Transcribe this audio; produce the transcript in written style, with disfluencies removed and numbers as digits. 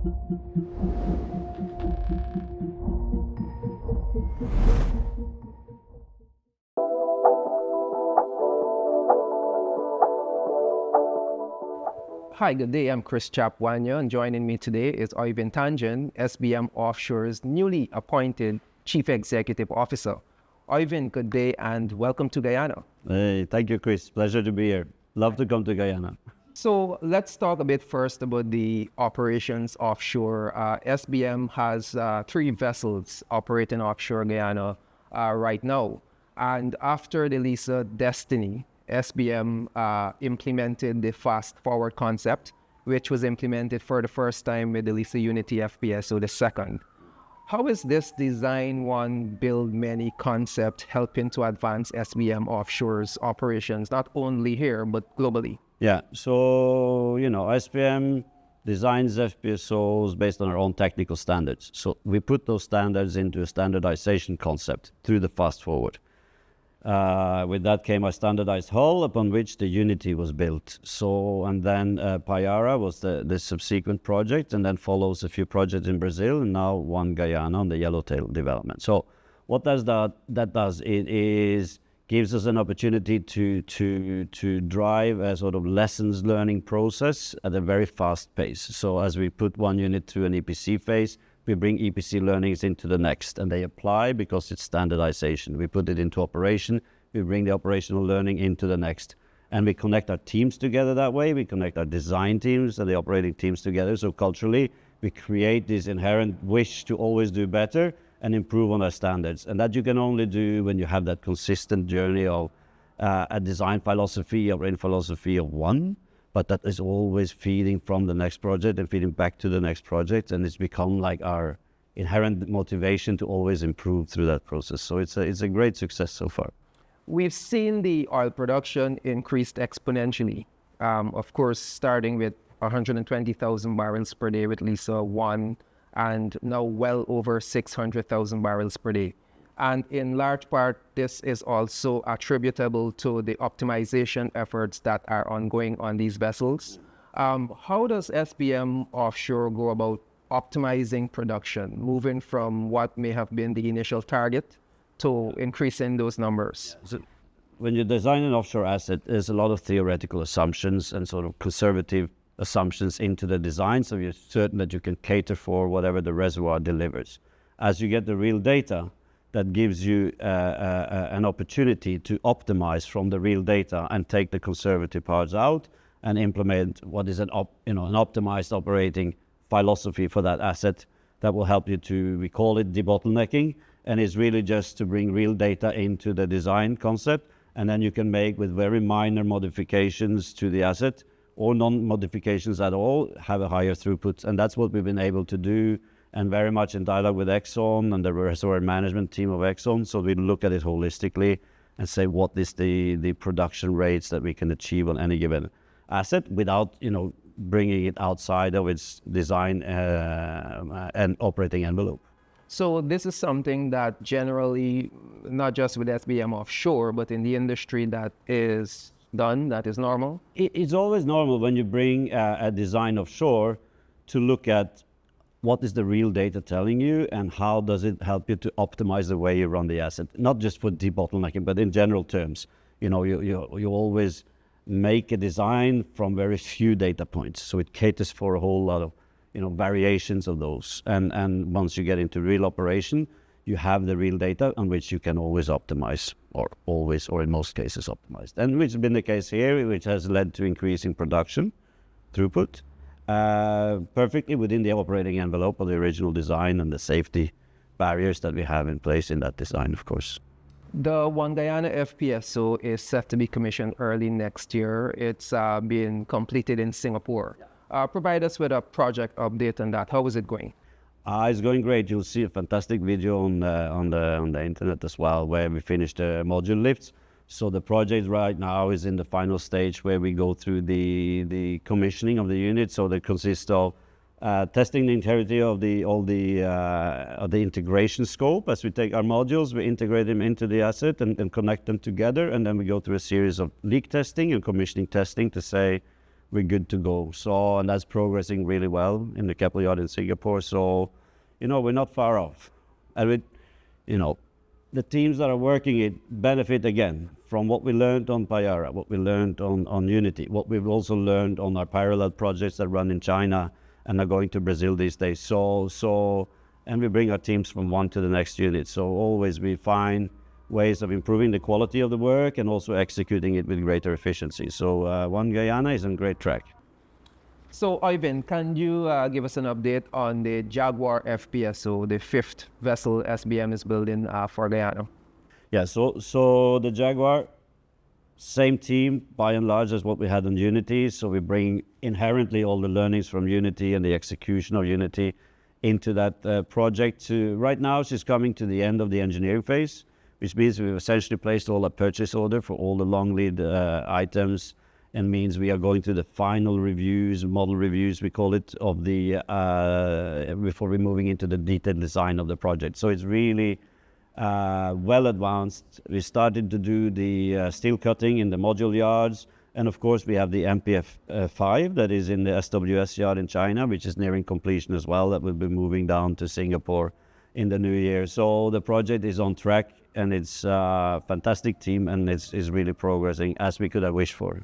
Hi, good day. I'm Chris Chapwanya, and joining me today is Oivind Tangen, SBM Offshore's newly appointed Chief Executive Officer. Oivind, good day and welcome to Guyana. Hey, thank you, Chris. Pleasure to be here. Love to come to Guyana. So let's talk a bit first about the operations offshore. SBM has 3 vessels operating offshore Guyana right now. And after the Lisa Destiny, SBM implemented the fast forward concept, which was implemented for the first time with the Lisa Unity FPSO, the second. How is this design one, build many concept helping to advance SBM Offshore's operations, not only here, but globally? Yeah, so, SBM designs FPSOs based on our own technical standards. So we put those standards into a standardization concept through the fast forward. With that came a standardized hull upon which the Unity was built. So, and then Payara was the subsequent project, and then follows a few projects in Brazil, and now one Guyana on the Yellowtail development. So what does that does? It gives us an opportunity to drive a sort of lessons learning process at a very fast pace. So as we put one unit through an EPC phase, we bring EPC learnings into the next, and they apply because it's standardization. We put it into operation, we bring the operational learning into the next, and we connect our teams together that way. We connect our design teams and the operating teams together. So culturally, we create this inherent wish to always do better and improve on our standards. And that you can only do when you have that consistent journey of a design philosophy, operating philosophy of one, but that is always feeding from the next project and feeding back to the next project. And it's become like our inherent motivation to always improve through that process. So it's a great success so far. We've seen the oil production increased exponentially. Of course, starting with 120,000 barrels per day with Lisa 1, and now well over 600,000 barrels per day. And in large part, this is also attributable to the optimization efforts that are ongoing on these vessels. How does SBM Offshore go about optimizing production, moving from what may have been the initial target to increasing those numbers? So when you design an offshore asset, there's a lot of theoretical assumptions and sort of conservative assumptions into the design, so you're certain that you can cater for whatever the reservoir delivers. As you get the real data, that gives you an opportunity to optimize from the real data and take the conservative parts out and implement what is an optimized operating philosophy for that asset that will help you to, we call it debottlenecking, and it's really just to bring real data into the design concept, and then you can make with very minor modifications to the asset or non-modifications at all, have a higher throughput. And that's what we've been able to do, and very much in dialogue with Exxon and the reservoir management team of Exxon. So we look at it holistically and say what is the production rates that we can achieve on any given asset without bringing it outside of its design and operating envelope. So this is something that generally, not just with SBM Offshore, but in the industry, that is done, that is normal? It's always normal when you bring a design offshore to look at what is the real data telling you and how does it help you to optimize the way you run the asset. Not just for debottlenecking, but in general terms. You always make a design from very few data points. So it caters for a whole lot of variations of those. And once you get into real operation, you have the real data on which you can always optimize, or in most cases optimized. And which has been the case here, which has led to increasing production throughput, perfectly within the operating envelope of the original design and the safety barriers that we have in place in that design, of course. The One Guyana FPSO is set to be commissioned early next year. It's being completed in Singapore. Provide us with a project update on that. How is it going? It's going great. You'll see a fantastic video on the internet as well, where we finished the module lifts. So the project right now is in the final stage where we go through the commissioning of the unit. So that consists of testing the integrity of the integration scope. As we take our modules, we integrate them into the asset and connect them together, and then we go through a series of leak testing and commissioning testing to say we're good to go. So, and that's progressing really well in the Keppel yard in Singapore. So, you know, we're not far off. And we, you know, the teams that are working it benefit again from what we learned on Payara, what we learned on Unity, what we've also learned on our parallel projects that run in China and are going to Brazil these days. So, and we bring our teams from one to the next unit. So always we find ways of improving the quality of the work and also executing it with greater efficiency. So One Guyana is on great track. So, Øivind, can you give us an update on the Jaguar FPSO, the fifth vessel SBM is building for Guyana? Yeah, so the Jaguar, same team by and large as what we had on Unity. So we bring inherently all the learnings from Unity and the execution of Unity into that project. Right now, she's coming to the end of the engineering phase, which means we've essentially placed all a purchase order for all the long lead items, and means we are going to the final reviews, model reviews, we call it, of the before we're moving into the detailed design of the project. So it's really well advanced. We started to do the steel cutting in the module yards, and of course we have the MPF 5 that is in the SWS yard in China, which is nearing completion as well, that will be moving down to Singapore in the new year. So the project is on track, and it's a fantastic team, and it's really progressing as we could have wished for.